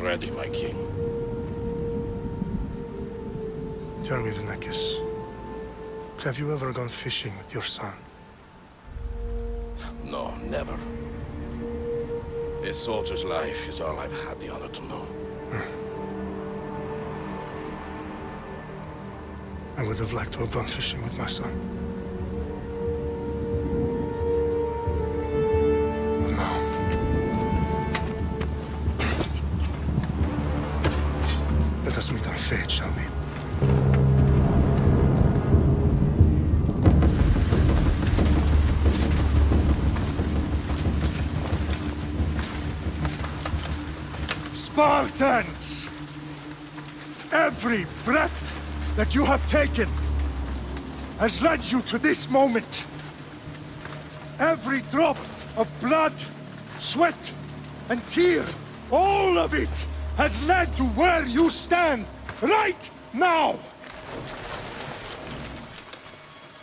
ready, my king. Tell me, Venekis, have you ever gone fishing with your son? No, never. A soldier's life is all I've had the honor to know. I would have liked to have gone fishing with my son. But now... let us meet on fate, shall we? Spartans! Every breath that you have taken has led you to this moment. Every drop of blood, sweat, and tear, all of it has led to where you stand right now.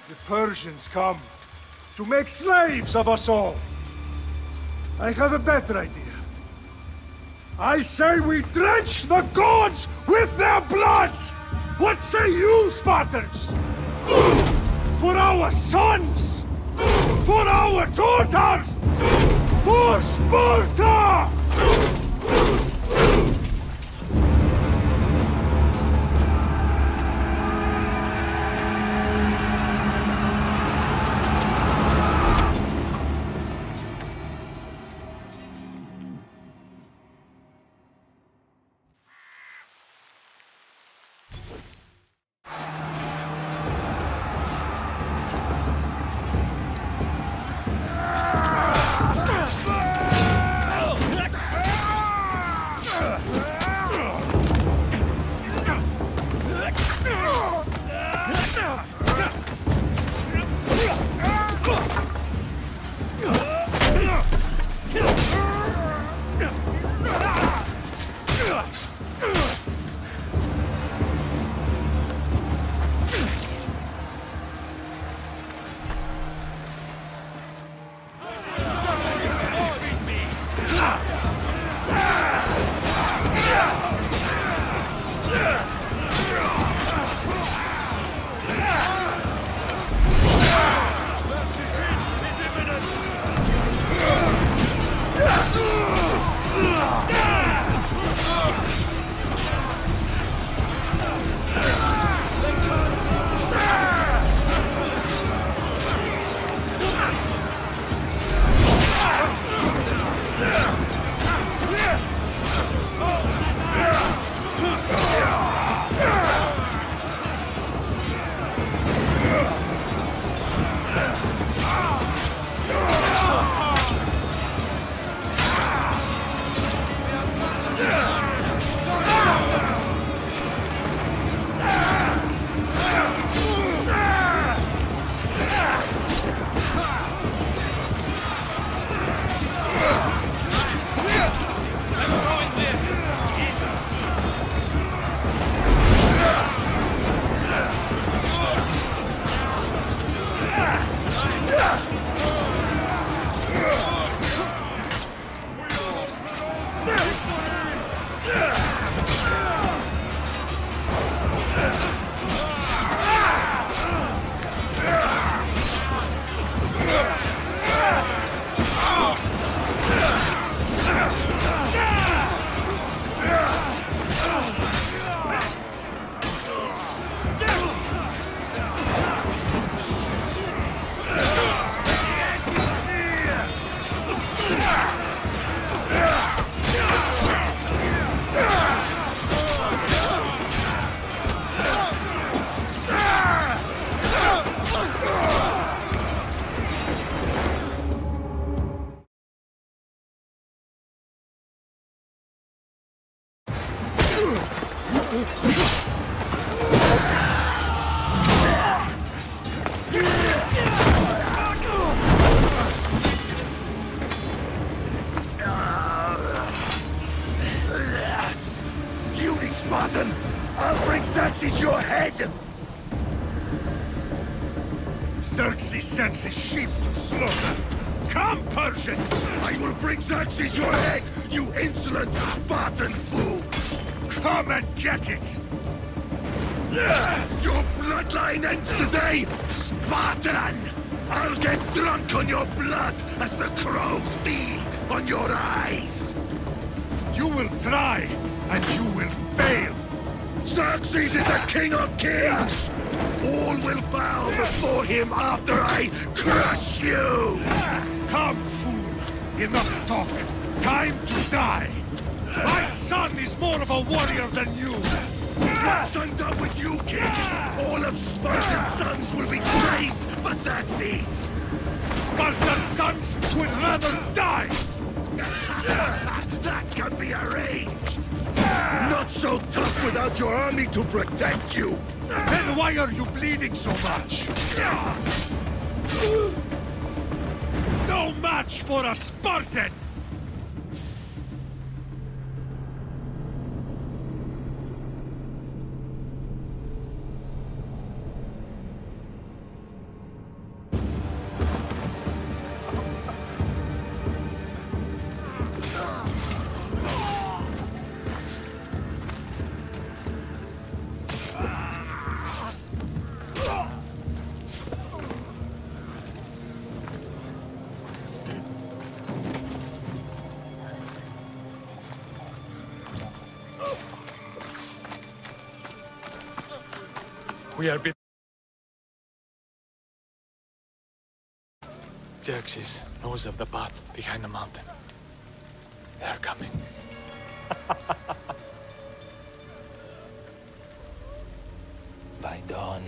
The Persians come to make slaves of us all. I have a better idea. I say we drench the gods with their blood! What say you, Spartans? For our sons! For our daughters! For Sparta! Spartan! I'll bring Xerxes your head! Xerxes sends his sheep to slaughter. Come, Persian! I will bring Xerxes your head, you insolent Spartan fool! Come and get it! Your bloodline ends today, Spartan! I'll get drunk on your blood as the crows feed on your eyes! You will try, and you will fail! Xerxes is the king of kings! All will bow before him after I crush you! Come, fool! Enough talk! Time to die! My son is more of a warrior than you! Once I'm done with you, king, all of Sparta's sons will be slaves for Xerxes! Sparta's sons would rather die! That can be arranged! Not so tough without your army to protect you! Then why are you bleeding so much? No match for a Spartan! We are Xerxes knows of the path behind the mountain. They are coming. By dawn,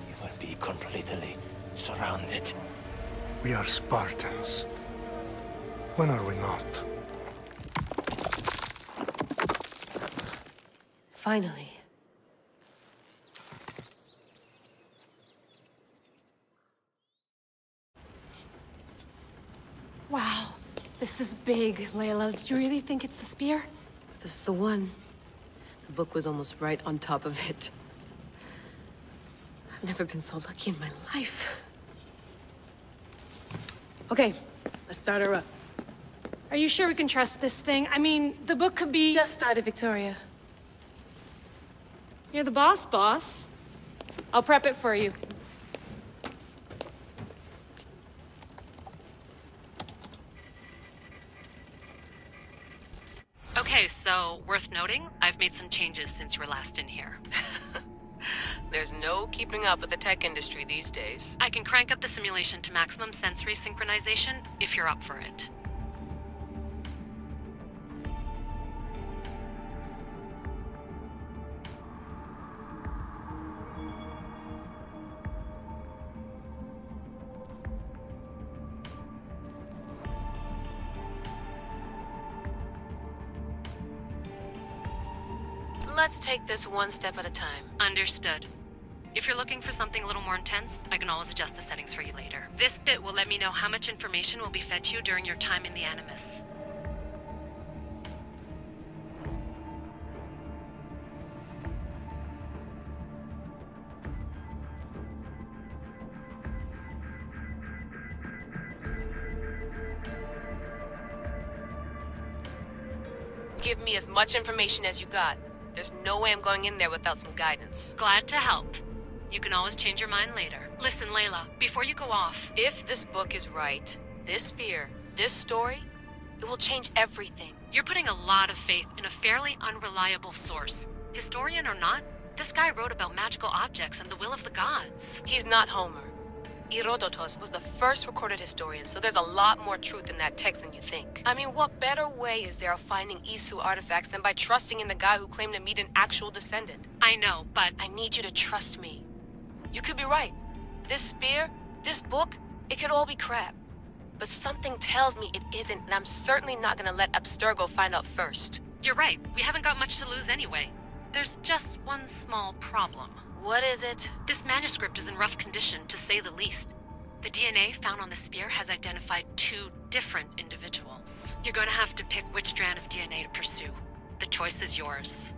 you will be completely surrounded. We are Spartans. When are we not? Finally. Wow, this is big, Layla. Did you really think it's the spear? This is the one. The book was almost right on top of it. I've never been so lucky in my life. Okay, let's start her up. Are you sure we can trust this thing? I mean, the book could be... Just started, Victoria. You're the boss. I'll prep it for you. Okay, so worth noting, I've made some changes since you were last in here. There's no keeping up with the tech industry these days. I can crank up the simulation to maximum sensory synchronization if you're up for it. Let's take this one step at a time. Understood. If you're looking for something a little more intense, I can always adjust the settings for you later. This bit will let me know how much information will be fed to you during your time in the Animus. Give me as much information as you got. There's no way I'm going in there without some guidance. Glad to help. You can always change your mind later. Listen, Layla, before you go off... If this book is right, this spear, this story, it will change everything. You're putting a lot of faith in a fairly unreliable source. Historian or not, this guy wrote about magical objects and the will of the gods. He's not Homer. Herodotus was the first recorded historian, so there's a lot more truth in that text than you think. I mean, what better way is there of finding Isu artifacts than by trusting in the guy who claimed to meet an actual descendant? I know, but... I need you to trust me. You could be right. This spear, this book, it could all be crap. But something tells me it isn't, and I'm certainly not gonna let Abstergo find out first. You're right. We haven't got much to lose anyway. There's just one small problem. What is it? This manuscript is in rough condition, to say the least. The DNA found on the spear has identified 2 different individuals. You're going to have to pick which strand of DNA to pursue. The choice is yours.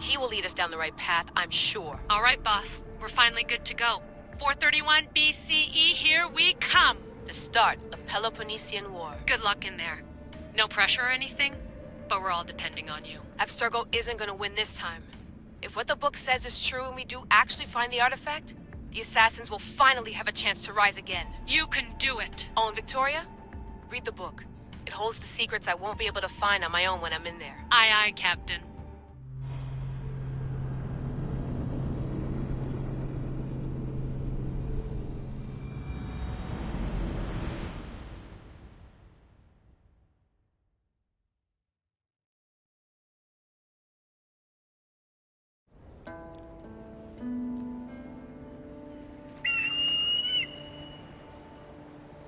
He will lead us down the right path, I'm sure. All right, boss. We're finally good to go. 431 BCE, here we come! The start of Peloponnesian War. Good luck in there. No pressure or anything, but we're all depending on you. Abstergo isn't gonna win this time. If what the book says is true and we do actually find the artifact, the assassins will finally have a chance to rise again. You can do it! Oh, and Victoria? Read the book. It holds the secrets I won't be able to find on my own when I'm in there. Aye, aye, Captain.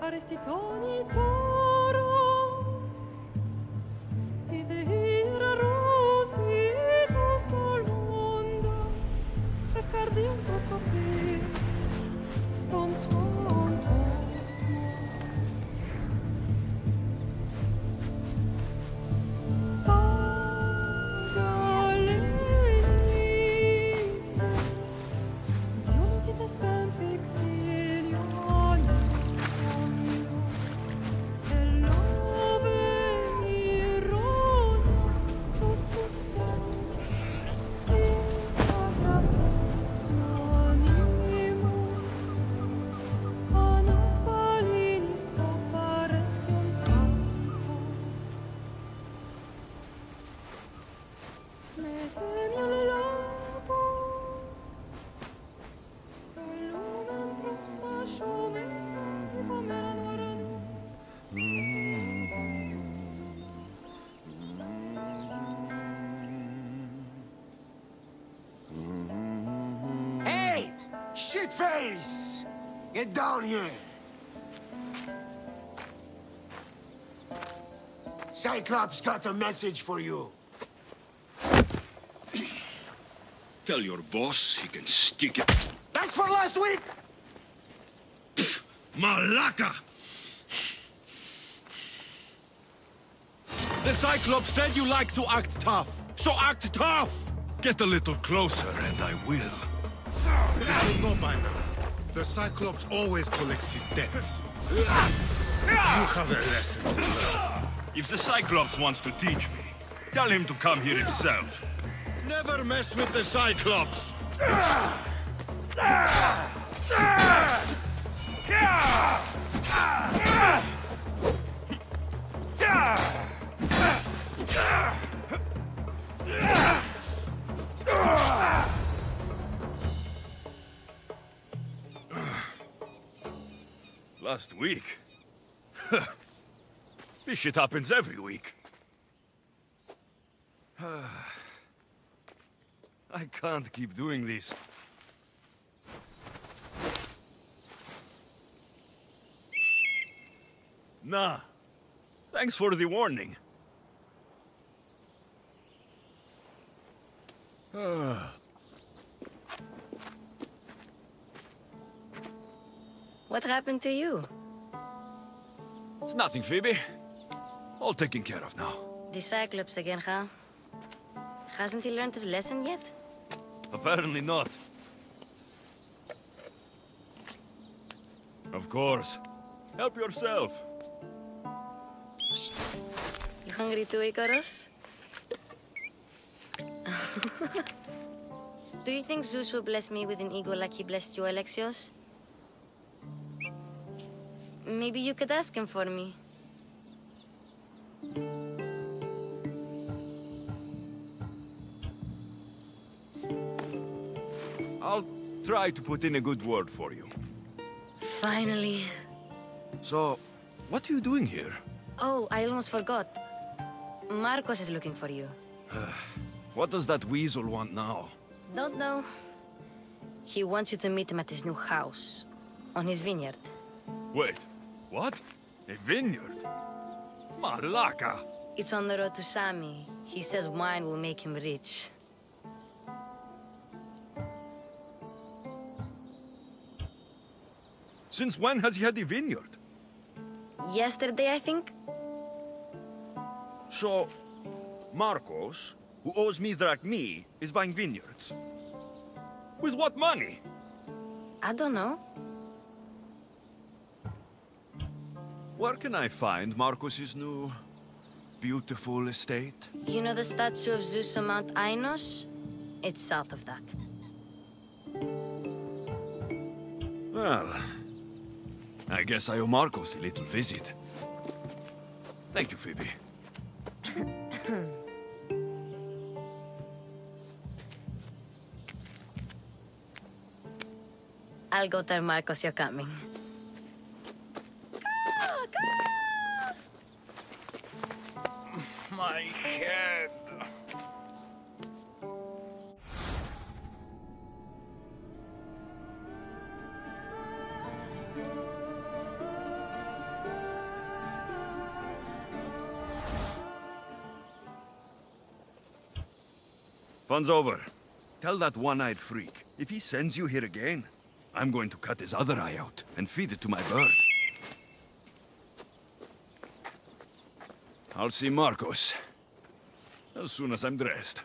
Arestitoni toro, idehira rositos tolmondas, efcardios proskopir, ton svon potmo. Pagalenise, ionites ben fixilioni. Hey! Shitface! Get down here! Cyclops got a message for you. Tell your boss he can stick it. That's for last week! Malaka! The Cyclops said you like to act tough, so act tough! Get a little closer and I will. You know by now, the Cyclops always collects his debts. You have a lesson to learn. If the Cyclops wants to teach me, tell him to come here himself. Never mess with the Cyclops! Last week? This shit happens every week. I can't keep doing this. Nah. Thanks for the warning. What happened to you? It's nothing, Phoebe. All taken care of now. The Cyclops again, huh? Hasn't he learned his lesson yet? Apparently not. Of course. Help yourself. You hungry too, Icarus? Do you think Zeus will bless me with an ego like he blessed you, Alexios? Maybe you could ask him for me. I'll try to put in a good word for you. Finally. So, what are you doing here? Oh, I almost forgot. Marcos is looking for you. What does that weasel want now? Don't know. He wants you to meet him at his new house. On his vineyard. Wait, what? A vineyard? Malaka! It's on the road to Sami. He says wine will make him rich. Since when has he had a vineyard? Yesterday, I think? So, Marcos who owes me drachmi, is buying vineyards. With what money? I don't know. Where can I find Marcos's new, beautiful estate? You know the statue of Zeus on Mount Ainos? It's south of that. Well, I guess I owe Marcos a little visit. Thank you, Phoebe. I'll go tell Marcos you're coming. My head. Fun's over. Tell that one-eyed freak, if he sends you here again, I'm going to cut his other eye out and feed it to my bird. I'll see Marcos as soon as I'm dressed.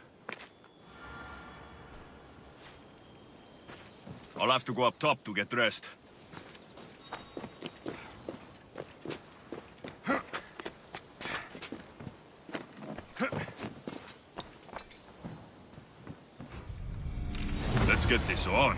I'll have to go up top to get dressed. Let's get this on.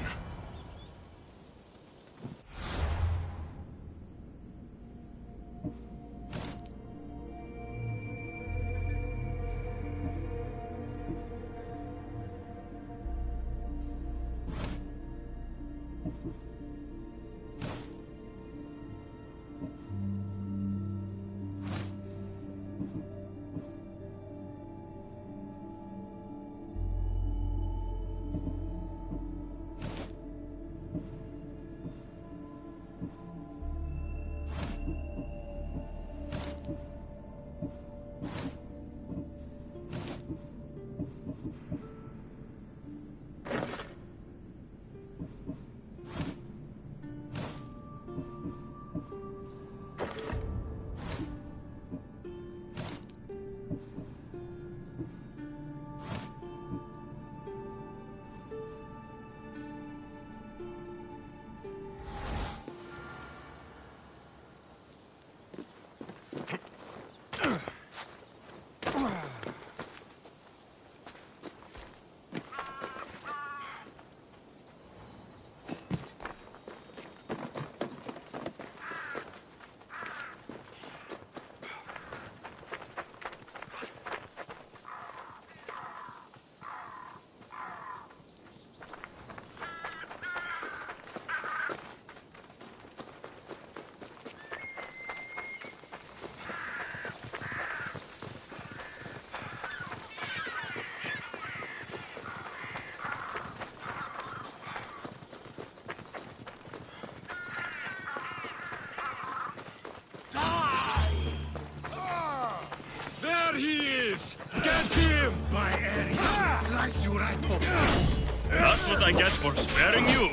That's what I get for sparing you.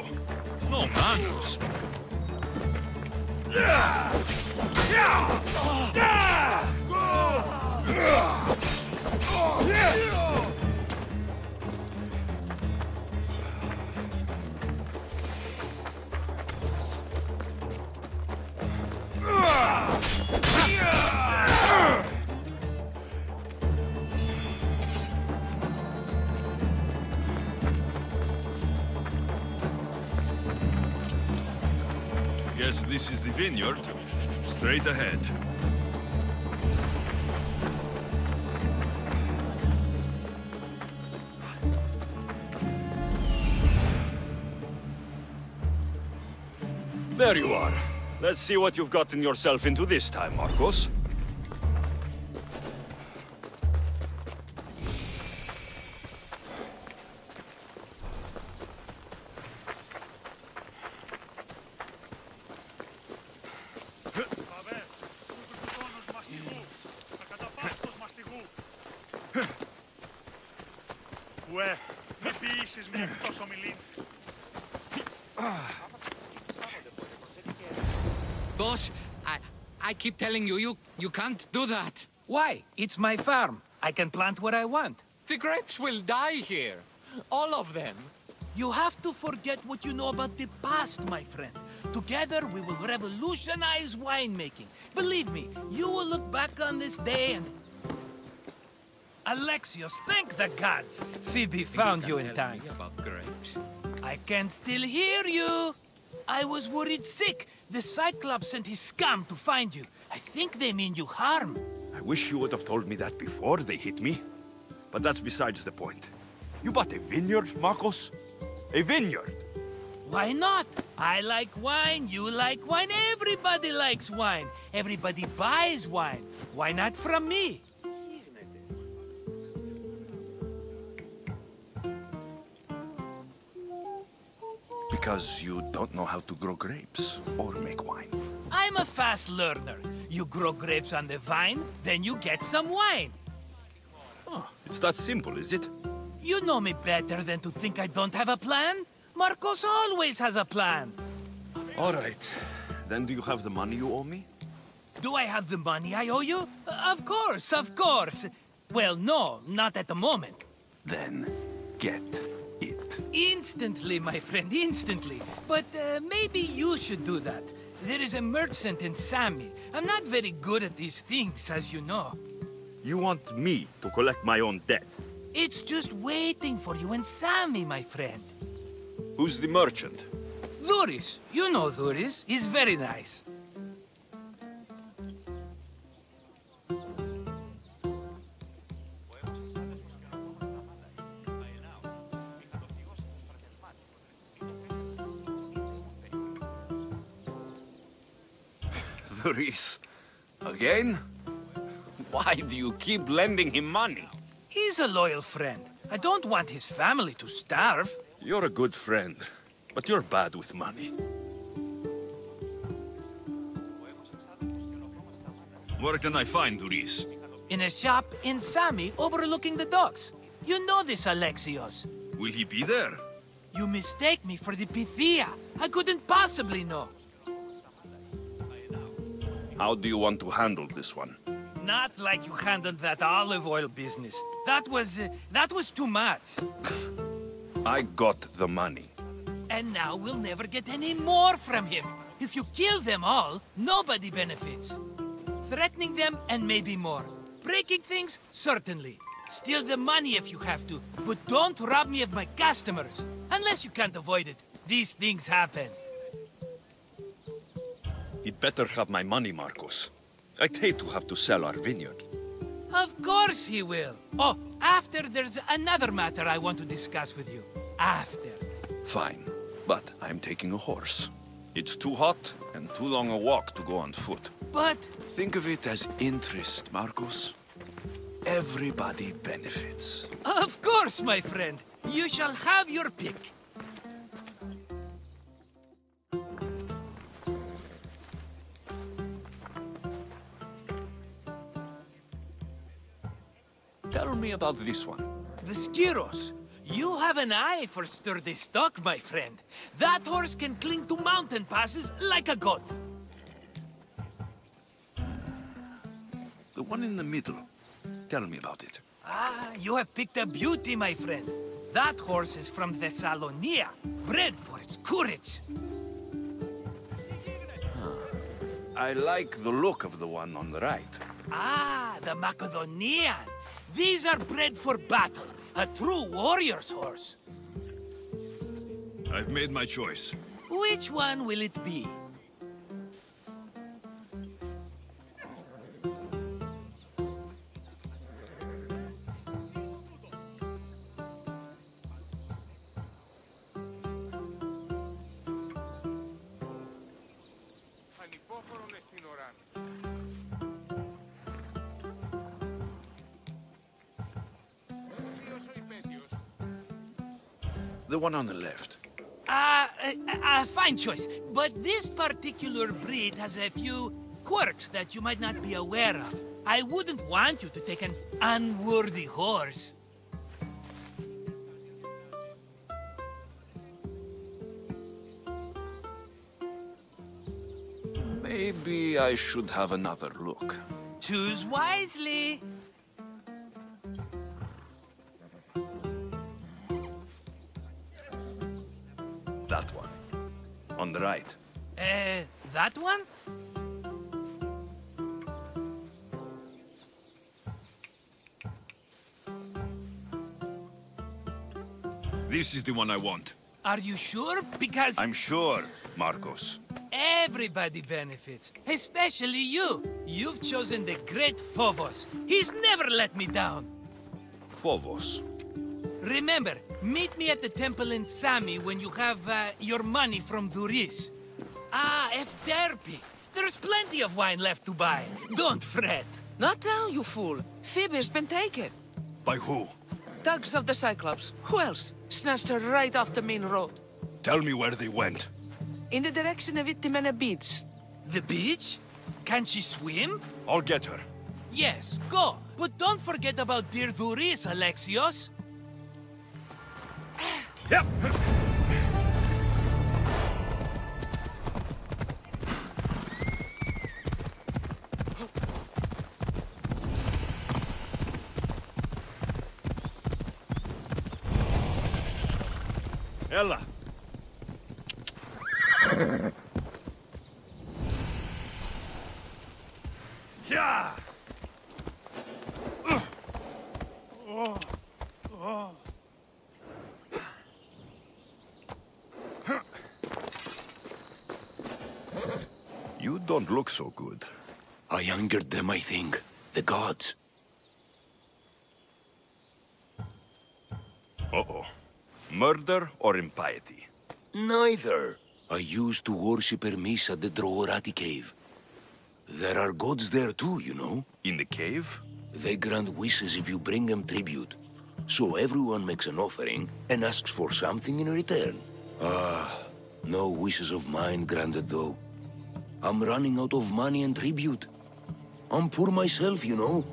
No manners. Guess this is the vineyard. Straight ahead. There you are. Let's see what you've gotten yourself into this time, Marcos. Boss, I keep telling you, you can't do that. Why? It's my farm. I can plant what I want. The grapes will die here. All of them. You have to forget what you know about the past, my friend. Together, we will revolutionize winemaking. Believe me, you will look back on this day and... Alexios, thank the gods! Phoebe found you in time. About grapes. I can still hear you! I was worried sick. The Cyclops sent his scum to find you. I think they mean you harm. I wish you would have told me that before they hit me. But that's besides the point. You bought a vineyard, Marcos? A vineyard? Why not? I like wine, you like wine, everybody likes wine. Everybody buys wine. Why not from me? Because you don't know how to grow grapes or make wine. I'm a fast learner. You grow grapes on the vine, then you get some wine. Oh, it's that simple, is it? You know me better than to think I don't have a plan. Marcos always has a plan. All right. Then do you have the money you owe me? Do I have the money I owe you? Of course, of course. Well, no, not at the moment. Then get it. Instantly, my friend, instantly. But maybe you should do that. There is a merchant in Sami. I'm not very good at these things, as you know. You want me to collect my own debt? It's just waiting for you in Sami, my friend. Who's the merchant? Duris. You know Duris. He's very nice. Duris? Again? Why do you keep lending him money? He's a loyal friend. I don't want his family to starve. You're a good friend, but you're bad with money. Where can I find Duris? In a shop in Sami overlooking the docks. You know this, Alexios. Will he be there? You mistake me for the Pythia. I couldn't possibly know. How do you want to handle this one? Not like you handled that olive oil business. That was too much. I got the money. And now we'll never get any more from him. If you kill them all, nobody benefits. Threatening them, and maybe more. Breaking things, certainly. Steal the money if you have to, but don't rob me of my customers. Unless you can't avoid it. These things happen. He'd better have my money, Marcos. I'd hate to have to sell our vineyard. Of course he will. Oh, after there's another matter I want to discuss with you. After. Fine, but I'm taking a horse. It's too hot and too long a walk to go on foot. But... Think of it as interest, Marcos. Everybody benefits. Of course, my friend. You shall have your pick. Tell me about this one. The Skiros. You have an eye for sturdy stock, my friend. That horse can cling to mountain passes like a goat. The one in the middle. Tell me about it. Ah, you have picked a beauty, my friend. That horse is from Thessalonia, bred for its courage. I like the look of the one on the right. Ah, the Macedonian. These are bred for battle. A true warrior's horse. I've made my choice. Which one will it be? The one on the left. Fine choice. But this particular breed has a few quirks that you might not be aware of. I wouldn't want you to take an unworthy horse. Maybe I should have another look. Choose wisely. That one. On the right. That one? This is the one I want. Are you sure? Because... I'm sure, Marcos. Everybody benefits, especially you. You've chosen the great Phobos. He's never let me down. Phobos. Remember, meet me at the temple in Sami when you have your money from Duris. Ah, Efterpi. There's plenty of wine left to buy. Don't fret. Not now, you fool. Phoebe's been taken. By who? Thugs of the Cyclops. Who else? Snatched her right off the main road. Tell me where they went. In the direction of Itimena Beach. The beach? Can she swim? I'll get her. Yes, go. But don't forget about dear Duris, Alexios. Yep. Ella. Yeah. You don't look so good. I angered them, I think. The gods. Uh-oh. Murder or impiety? Neither. I used to worship Hermes at the Droorati cave. There are gods there too, you know. In the cave? They grant wishes if you bring them tribute. So everyone makes an offering and asks for something in return. Ah, no wishes of mine granted though. I'm running out of money and tribute. I'm poor myself, you know.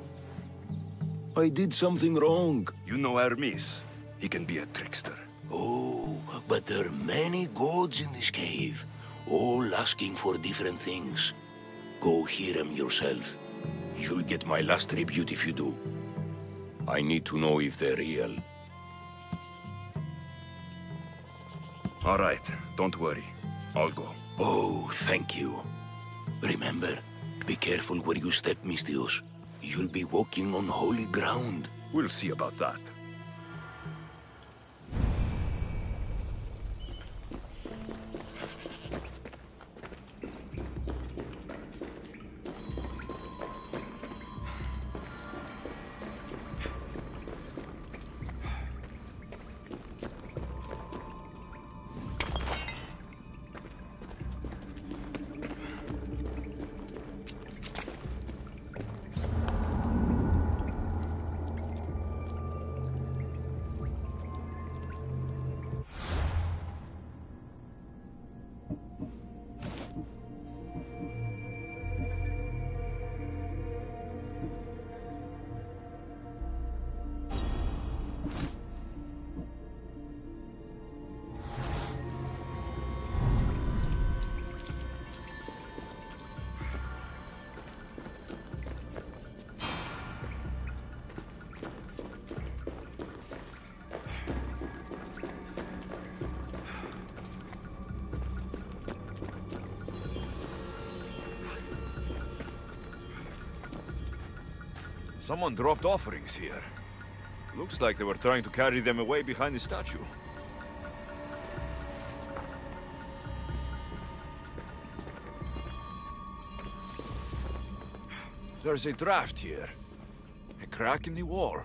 I did something wrong. You know Hermes. He can be a trickster. Oh, but there are many gods in this cave, all asking for different things. Go hear them yourself. You'll get my last tribute if you do. I need to know if they're real. All right, don't worry. I'll go. Oh, thank you. Remember, be careful where you step, Misthios. You'll be walking on holy ground. We'll see about that. Someone dropped offerings here. Looks like they were trying to carry them away behind the statue. There's a draft here. A crack in the wall.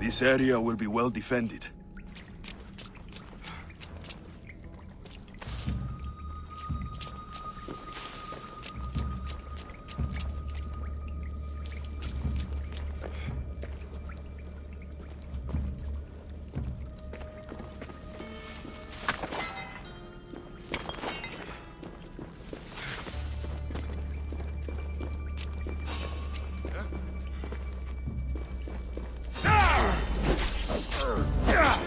This area will be well defended. Yeah!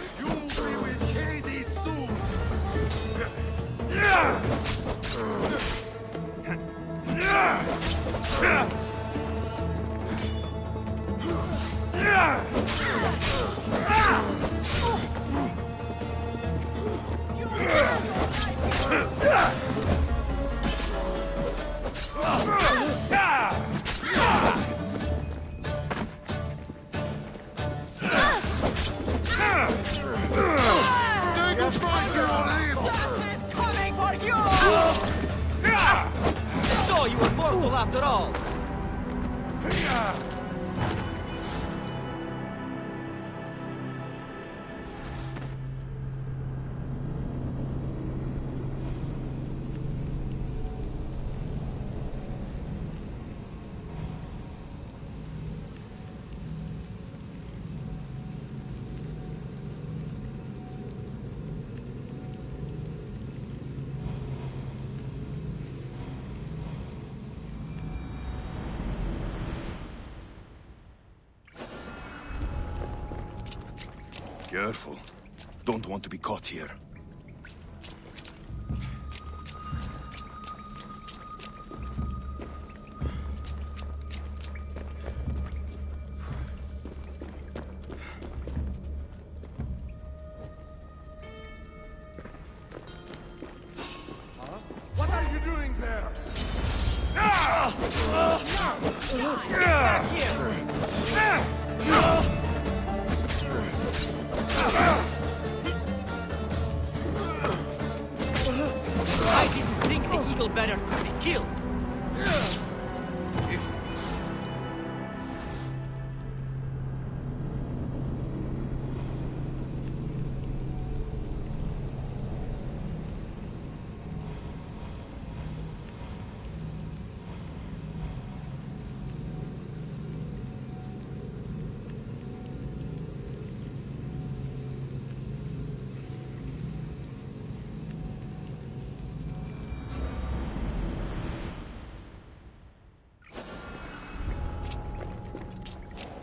immortal after all! Careful. Don't want to be caught here. What are you doing there? I didn't think the eagle bearer could be killed.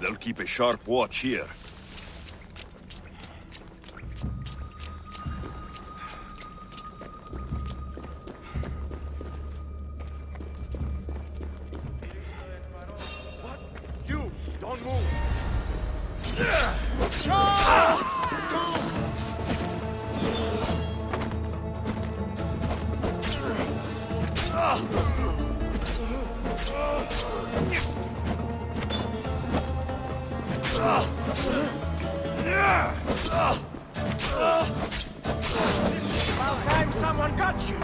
They'll keep a sharp watch here. You, don't move! About time someone got you!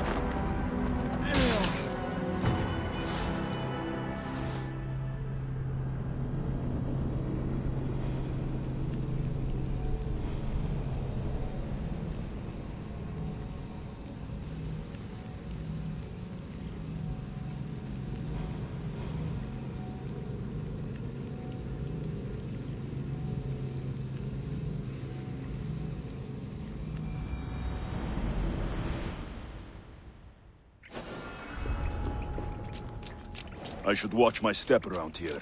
I should watch my step around here.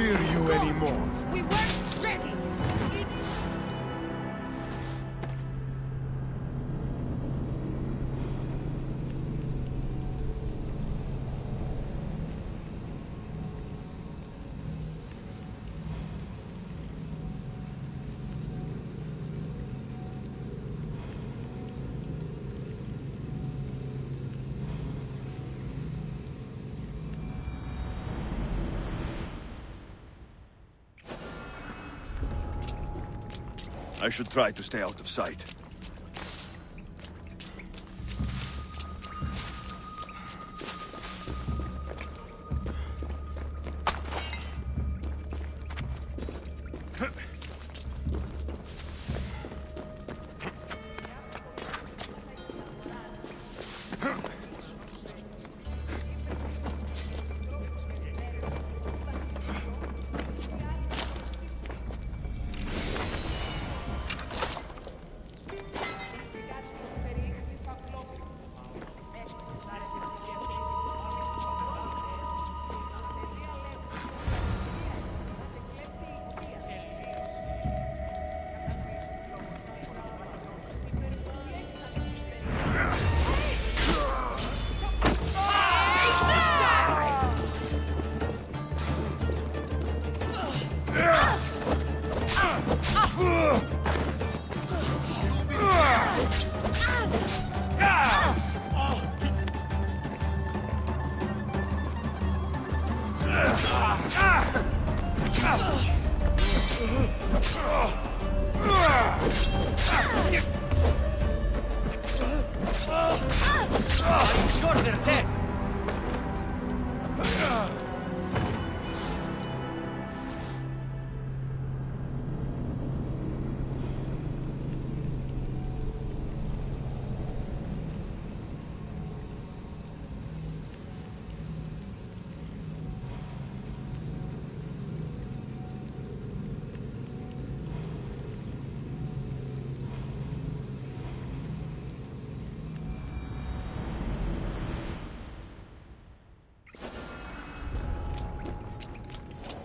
fear you anymore. We weren't ready! I should try to stay out of sight.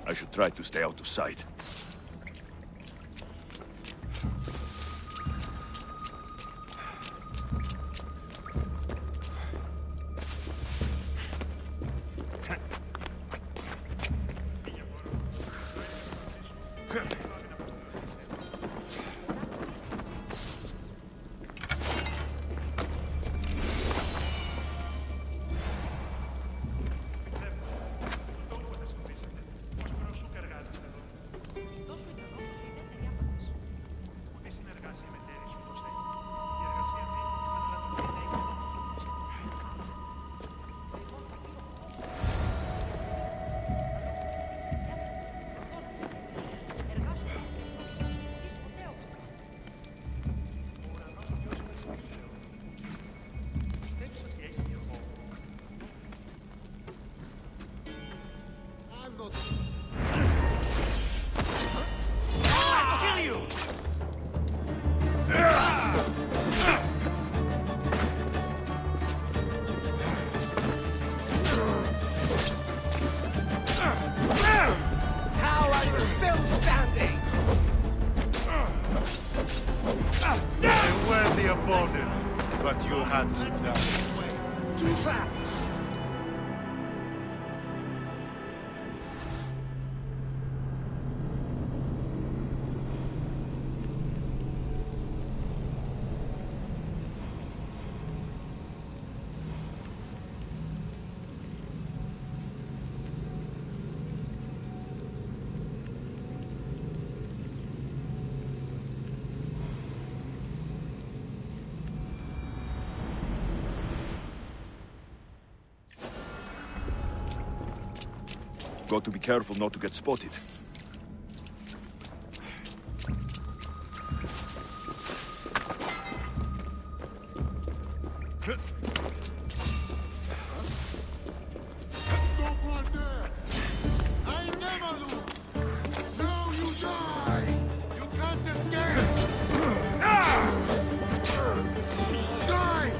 I should try to stay out of sight. But you'll have to die. Too fast! Got to be careful not to get spotted. Stop right there! I never lose! Now you die! You can't escape! Die!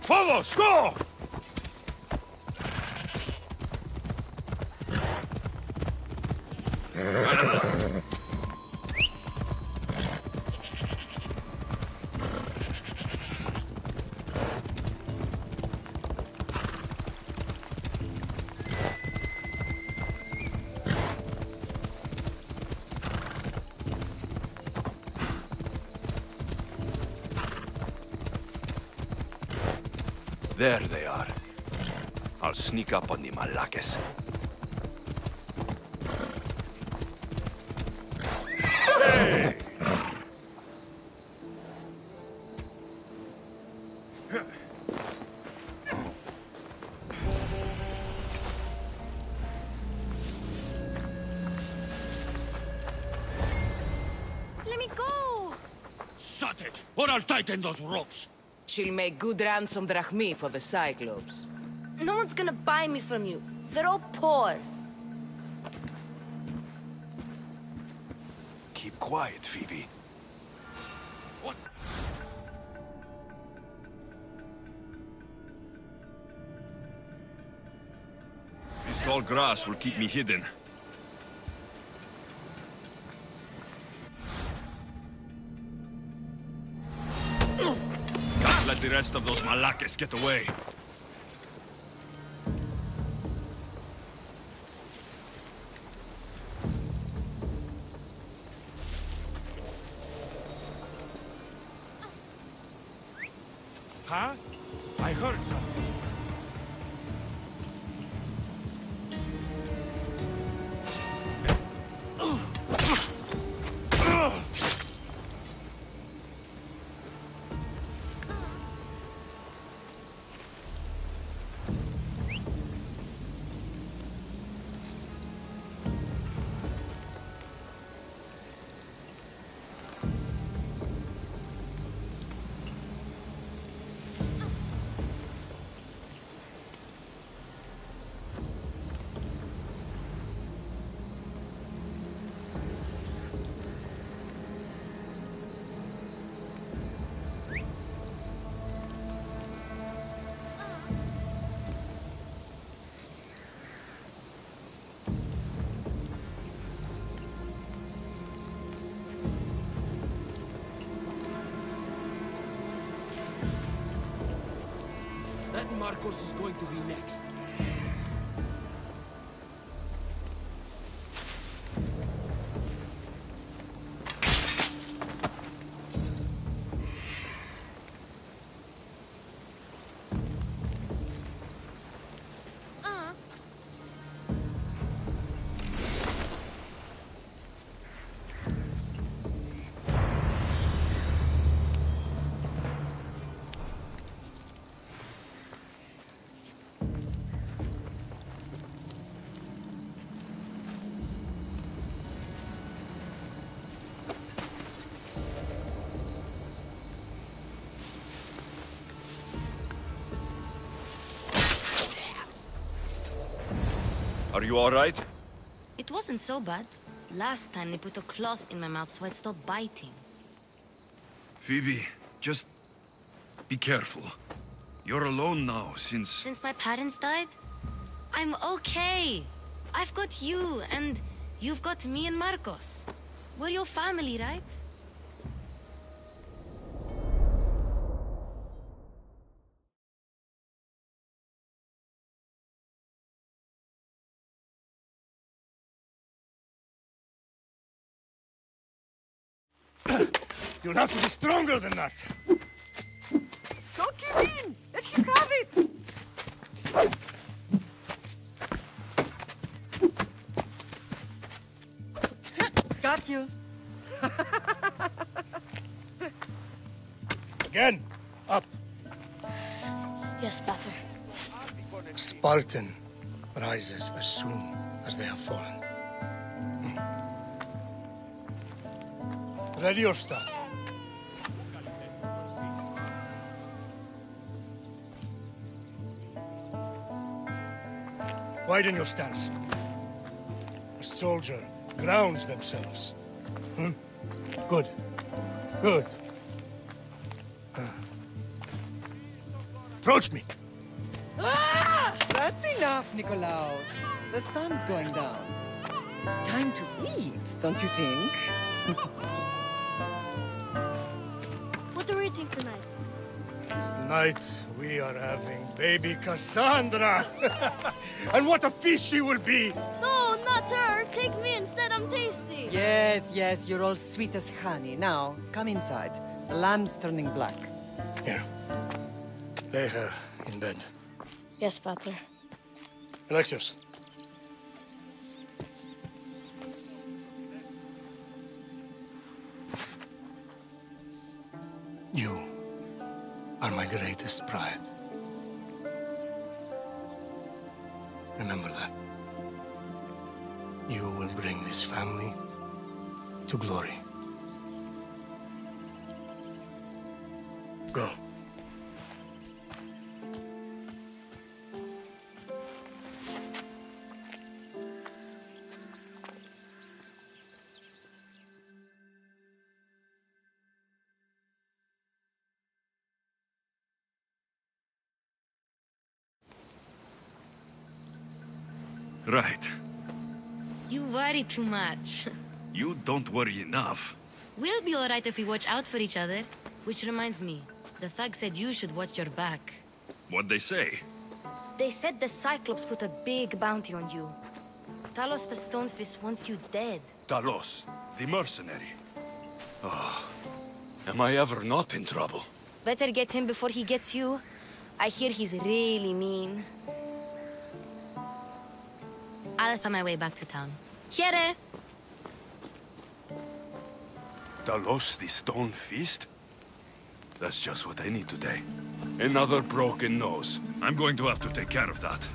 Phobos, go! There they are. I'll sneak up on the Malakes. Hey! Let me go! Shut it, or I'll tighten those ropes. She'll make good ransom drachmi for the Cyclops. No one's gonna buy me from you. They're all poor. Keep quiet, Phoebe. What? This tall grass will keep me hidden. Can't let the rest of those Malakes get away. Huh? I heard something. That Marcos is going to be next. Are you all right? It wasn't so bad. Last time they put a cloth in my mouth so I'd stop biting. Phoebe, just be careful. You're alone now since... Since my parents died? I'm okay. I've got you, and you've got me and Marcos. We're your family, right? You'll have to be stronger than that. Don't give in! Let him have it! Got you. Again! Up! Yes, Father. A Spartan rises as soon as they have fallen. Ready your staff. Widen your stance. A soldier grounds themselves. Good. Good. approach me. Ah! That's enough, Nikolaos. The sun's going down. Time to eat, don't you think? What are we eating tonight? Tonight, we are having baby Cassandra. And what a feast she will be! No, not her. Take me instead. I'm tasty. Yes, yes, you're all sweet as honey. Now, come inside. The lamb's turning black. Here. Lay her in bed. Yes, Pater. Alexios. You are my greatest pride. Remember that. You will bring this family to glory. Go. Right. You worry too much. You don't worry enough. We'll be alright if we watch out for each other. Which reminds me, the thug said you should watch your back. What'd they say? They said the Cyclops put a big bounty on you. Talos the Stonefist wants you dead. Talos, the mercenary. Oh, am I ever not in trouble? Better get him before he gets you. I hear he's really mean. I'll find my way back to town. Here! Talos, the Stone Fist? That's just what I need today. Another broken nose. I'm going to have to take care of that.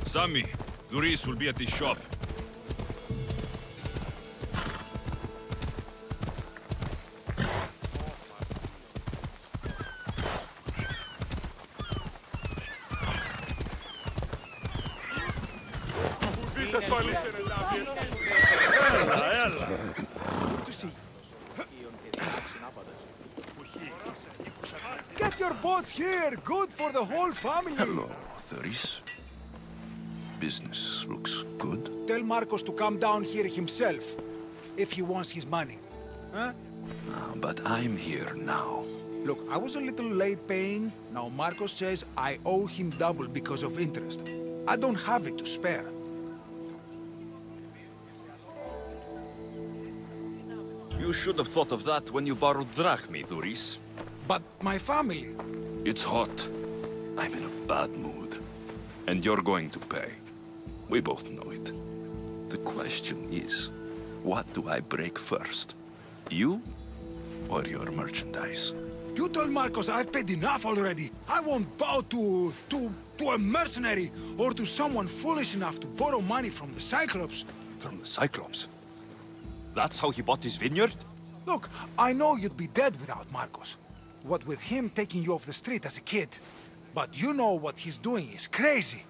Sammy, Luis will be at the shop. Get your boats here! Good for the whole family! Hello, Thuris. Business looks good. Tell Marcos to come down here himself, if he wants his money. Huh? But I'm here now. Look, I was a little late paying. Now Marcos says I owe him double because of interest. I don't have it to spare. You should have thought of that when you borrowed drachmi, Duris. But my family... It's hot. I'm in a bad mood. And you're going to pay. We both know it. The question is, what do I break first? You or your merchandise? You told Marcos I've paid enough already. I won't bow to a mercenary or to someone foolish enough to borrow money from the Cyclops. From the Cyclops? That's how he bought his vineyard? Look, I know you'd be dead without Marcos. What with him taking you off the street as a kid. But you know what he's doing is crazy.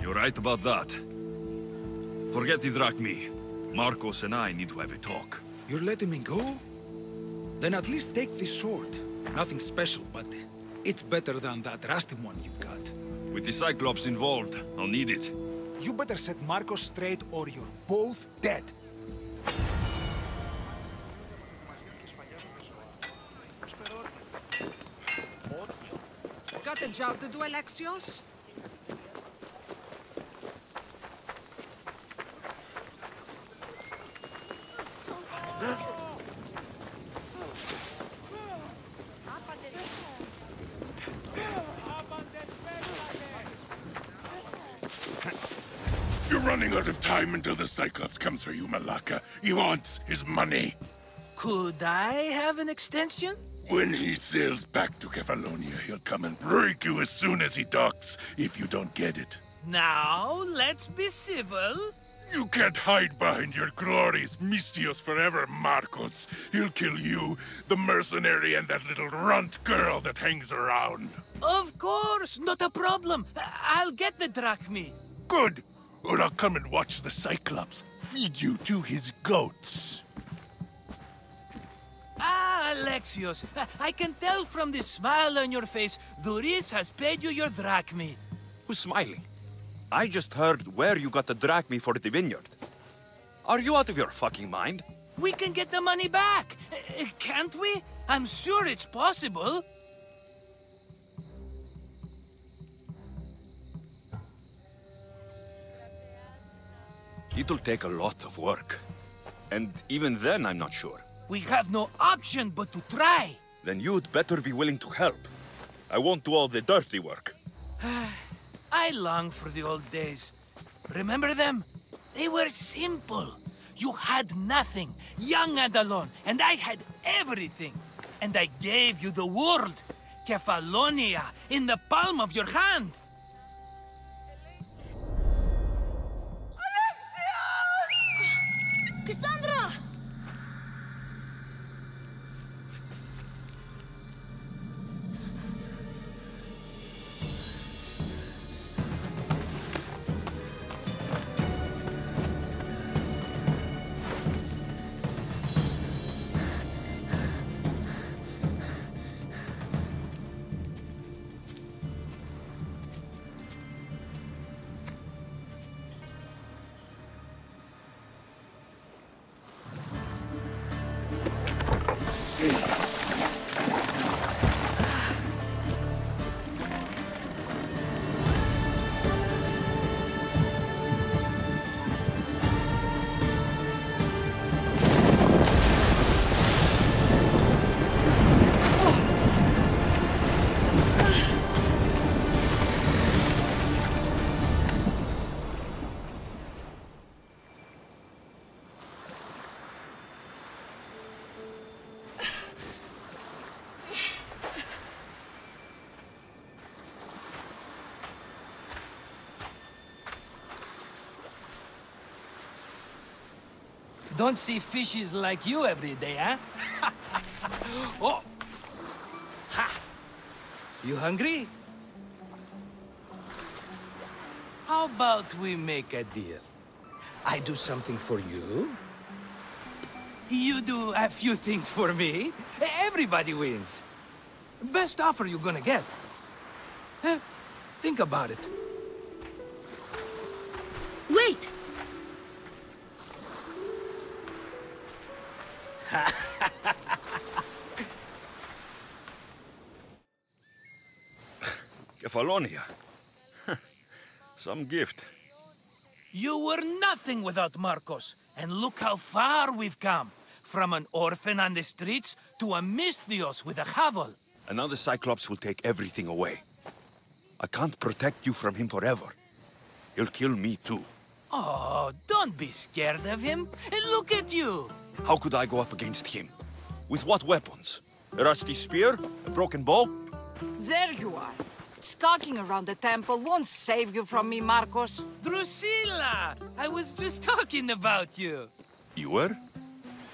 You're right about that. Forget the drachmi. Marcos and I need to have a talk. You're letting me go? Then at least take this sword. Nothing special, but it's better than that rusty one you've got. With the Cyclops involved, I'll need it. You better set Marcos straight or you're both dead. Got a job to do, Alexios? You're running out of time until the Cyclops comes for you, Malaka. He wants his money. Could I have an extension? When he sails back to Kefalonia, he'll come and break you as soon as he docks, if you don't get it. Now, let's be civil. You can't hide behind your glories, Mistios forever, Marcos. He'll kill you, the mercenary, and that little runt girl that hangs around. Of course, not a problem. I'll get the drachmi. Good. Or I'll come and watch the Cyclops feed you to his goats. Ah, Alexios, I can tell from the smile on your face, Duris has paid you your drachmi. Who's smiling? I just heard where you got the drachmi for the vineyard. Are you out of your fucking mind? We can get the money back, can't we? I'm sure it's possible. It'll take a lot of work. And even then, I'm not sure. We have no option but to try. Then you'd better be willing to help. I won't do all the dirty work. I long for the old days. Remember them? They were simple. You had nothing, young and alone, and I had everything. And I gave you the world, Kefalonia, in the palm of your hand. Cassandra! Don't see fishes like you every day, huh? Oh! Ha! You hungry? How about we make a deal? I do something for you. You do a few things for me. Everybody wins. Best offer you're gonna get. Think about it. Wait! Kefalonia. Some gift. You were nothing without Marcos, and look how far we've come. From an orphan on the streets to a Misthios with a Havel. And now the Cyclops will take everything away. I can't protect you from him forever. He'll kill me too. Oh, don't be scared of him. And look at you. How could I go up against him? With what weapons? A rusty spear? A broken bow? There you are. Skulking around the temple won't save you from me, Marcos. Drusilla! I was just talking about you. You were?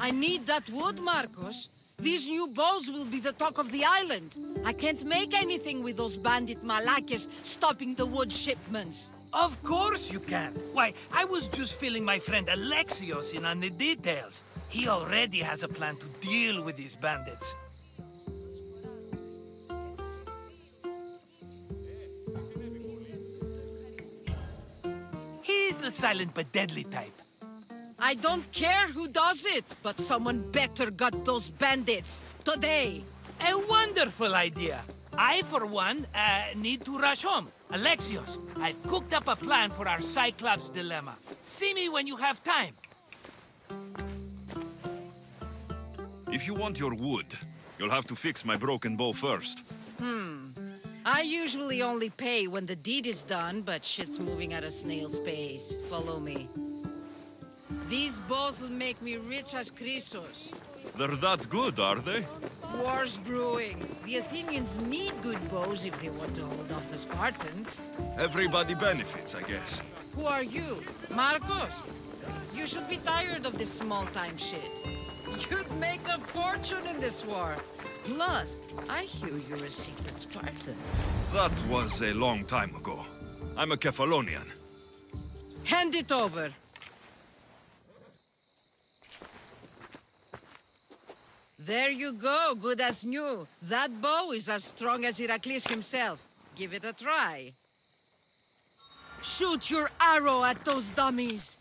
I need that wood, Marcos. These new bows will be the talk of the island. I can't make anything with those bandit malakes stopping the wood shipments. Of course you can. Why, I was just filling my friend Alexios in on the details. He already has a plan to deal with these bandits. He's the silent but deadly type. I don't care who does it, but someone better got those bandits. Today. A wonderful idea. I, for one, need to rush home. Alexios, I've cooked up a plan for our Cyclops dilemma. See me when you have time. If you want your wood, you'll have to fix my broken bow first. I usually only pay when the deed is done, but shit's moving at a snail's pace. Follow me. These bows will make me rich as Chrysos. They're that good, are they? War's brewing. The Athenians need good bows if they want to hold off the Spartans. Everybody benefits, I guess. Who are you? Marcos? You should be tired of this small-time shit. You'd make a fortune in this war. Plus, I hear you're a secret Spartan. That was a long time ago. I'm a Kefalonian. Hand it over. There you go, good as new. That bow is as strong as Heracles himself. Give it a try. Shoot your arrow at those dummies.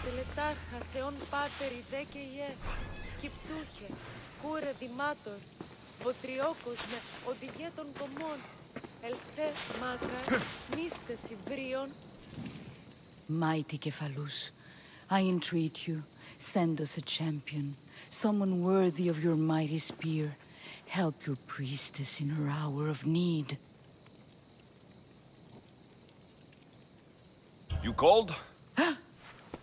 Τελετάρχα, Θεόν Πάτερ, Ιδέ και Ιε, Σκυπτούχε, Κούρε Δημάτορ, Βοτριόκοσμε, Οδηγέ των Κομμών, Ελθέ Μάκαρ, Μίστε Συμβρίων. Mighty Kephalus, I entreat you, send us a champion, someone worthy of your mighty spear. Help your priestess in her hour of need. You called?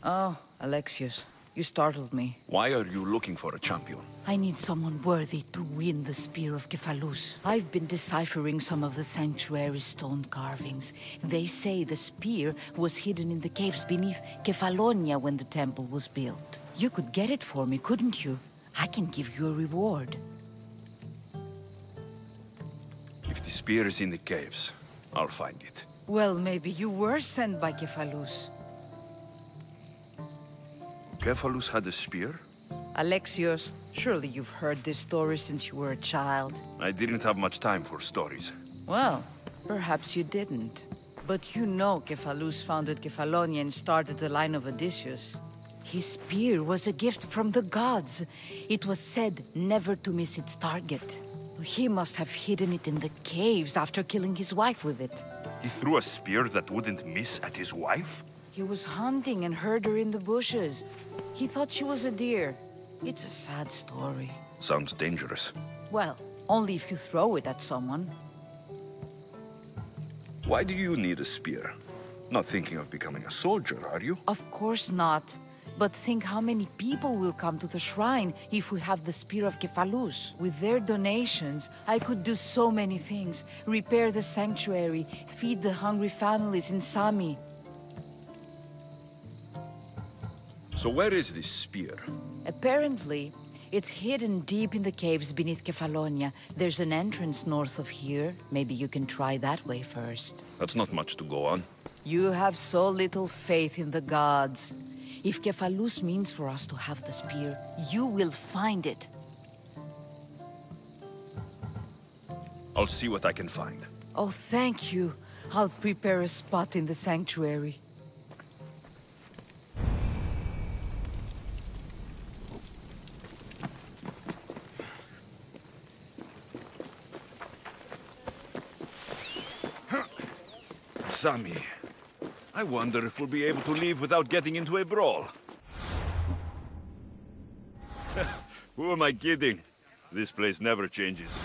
Oh, Alexios, you startled me. Why are you looking for a champion? I need someone worthy to win the Spear of Kephalus. I've been deciphering some of the sanctuary's stone carvings. They say the spear was hidden in the caves beneath Kefalonia when the temple was built. You could get it for me, couldn't you? I can give you a reward. If the spear is in the caves, I'll find it. Well, maybe you were sent by Kephalus. Kephalus had a spear? Alexios, surely you've heard this story since you were a child. I didn't have much time for stories. Well, perhaps you didn't. But you know Kephalus founded Kefalonia and started the line of Odysseus. His spear was a gift from the gods. It was said never to miss its target. He must have hidden it in the caves after killing his wife with it. He threw a spear that wouldn't miss at his wife? He was hunting and heard her in the bushes. He thought she was a deer. It's a sad story. Sounds dangerous. Well, only if you throw it at someone. Why do you need a spear? Not thinking of becoming a soldier, are you? Of course not. But think how many people will come to the shrine if we have the Spear of Kephalus. With their donations, I could do so many things. Repair the sanctuary, feed the hungry families in Sami. So where is this spear? Apparently, it's hidden deep in the caves beneath Kefalonia. There's an entrance north of here. Maybe you can try that way first. That's not much to go on. You have so little faith in the gods. If Kephalus means for us to have the spear, you will find it. I'll see what I can find. Oh, thank you. I'll prepare a spot in the sanctuary. Sami, I wonder if we'll be able to leave without getting into a brawl. Who am I kidding? This place never changes.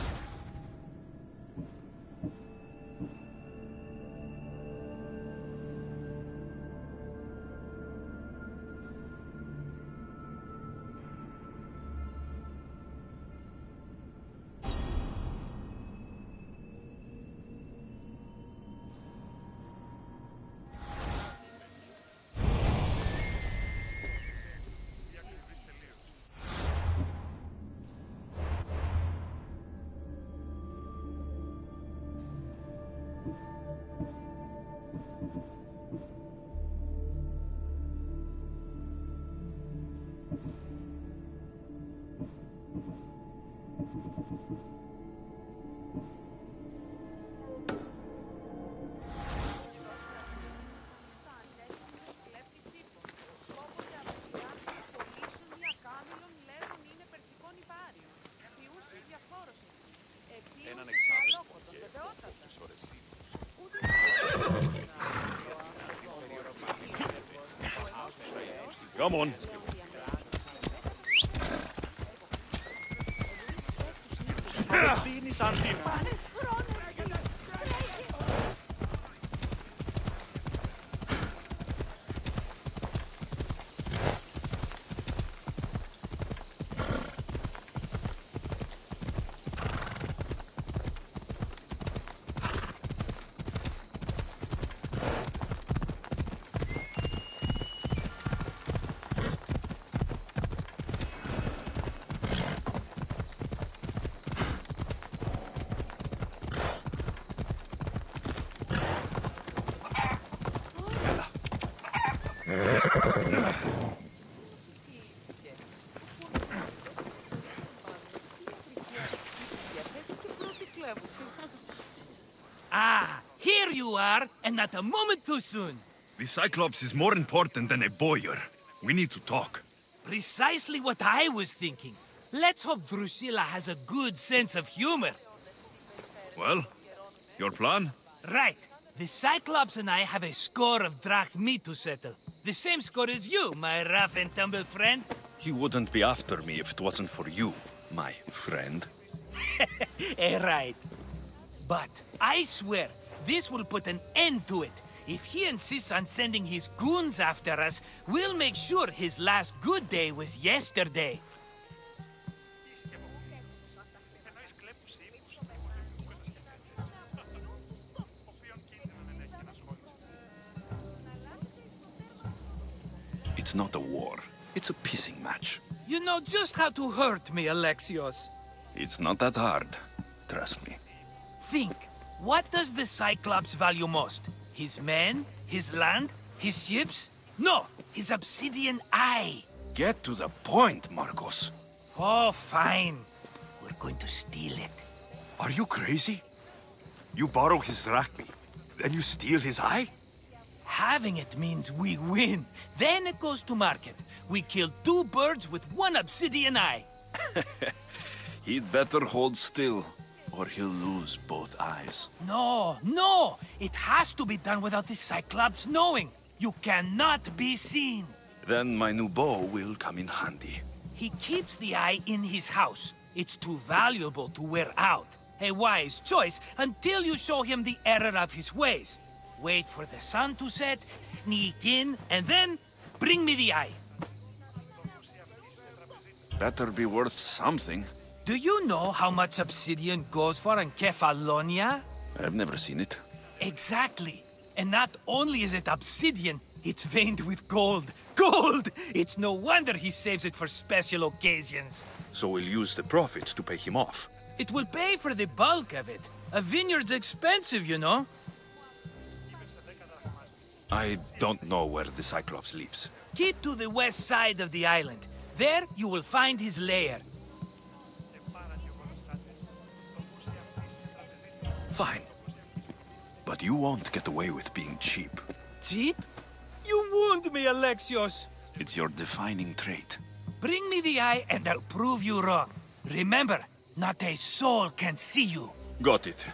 Come on. Ah, here you are, and not a moment too soon. The Cyclops is more important than a boyar. We need to talk. Precisely what I was thinking. Let's hope Drusilla has a good sense of humor. Well, your plan? Right. The Cyclops and I have a score of drachmi to settle. The same score as you, my rough and tumble friend. He wouldn't be after me if it wasn't for you, my friend. Right. But I swear, this will put an end to it. If he insists on sending his goons after us, we'll make sure his last good day was yesterday. It's not a war. It's a pissing match. You know just how to hurt me, Alexios. It's not that hard. Trust me. Think. What does the Cyclops value most? His men? His land? His ships? No! His obsidian eye! Get to the point, Marcos. Oh, fine. We're going to steal it. Are you crazy? You borrow his drachmi, then you steal his eye? Having it means we win. Then it goes to market. We kill 2 birds with 1 obsidian eye. He'd better hold still, or he'll lose both eyes. No, no! It has to be done without the Cyclops knowing. You cannot be seen. Then my new bow will come in handy. He keeps the eye in his house. It's too valuable to wear out. A wise choice until you show him the error of his ways. Wait for the sun to set, sneak in, and then bring me the eye. Better be worth something. Do you know how much obsidian goes for in Kefalonia? I've never seen it. Exactly. And not only is it obsidian, it's veined with gold. Gold! It's no wonder he saves it for special occasions. So we'll use the profits to pay him off. It will pay for the bulk of it. A vineyard's expensive, you know. I don't know where the Cyclops lives. Keep to the west side of the island. There you will find his lair. Fine. But you won't get away with being cheap. Cheap? You wound me, Alexios. It's your defining trait. Bring me the eye and I'll prove you wrong. Remember, not a soul can see you. Got it.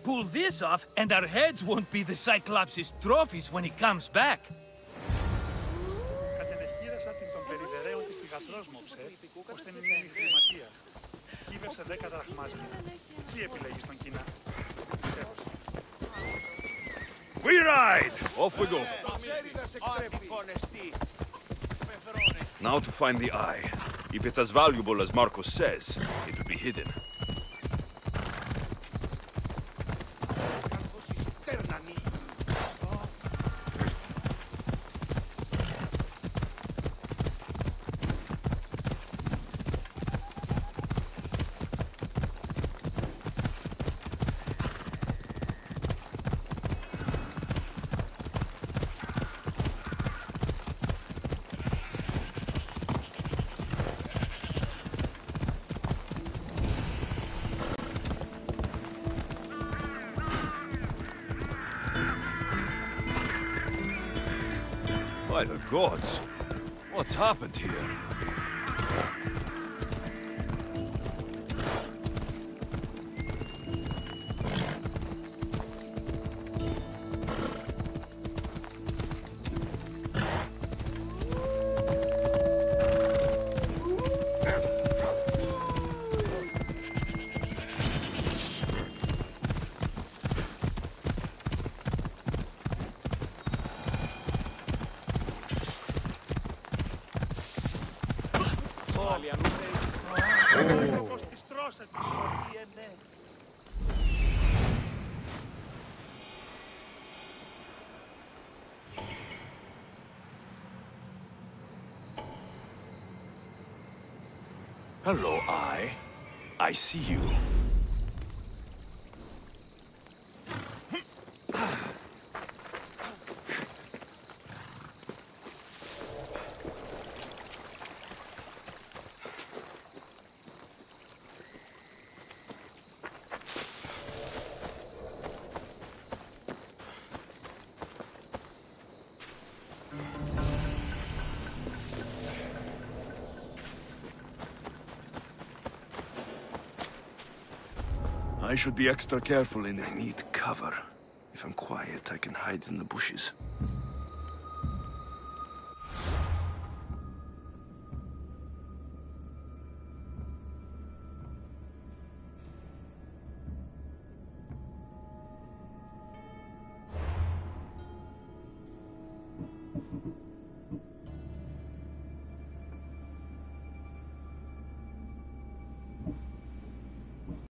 Pull this off and our heads won't be the Cyclops' trophies when he comes back. We ride! Off we go. Now to find the eye. If it's as valuable as Marcos says, it will be hidden. By the gods! What's happened here? Hello, Eye. I see you. I should be extra careful in this. I need cover. If I'm quiet, I can hide in the bushes.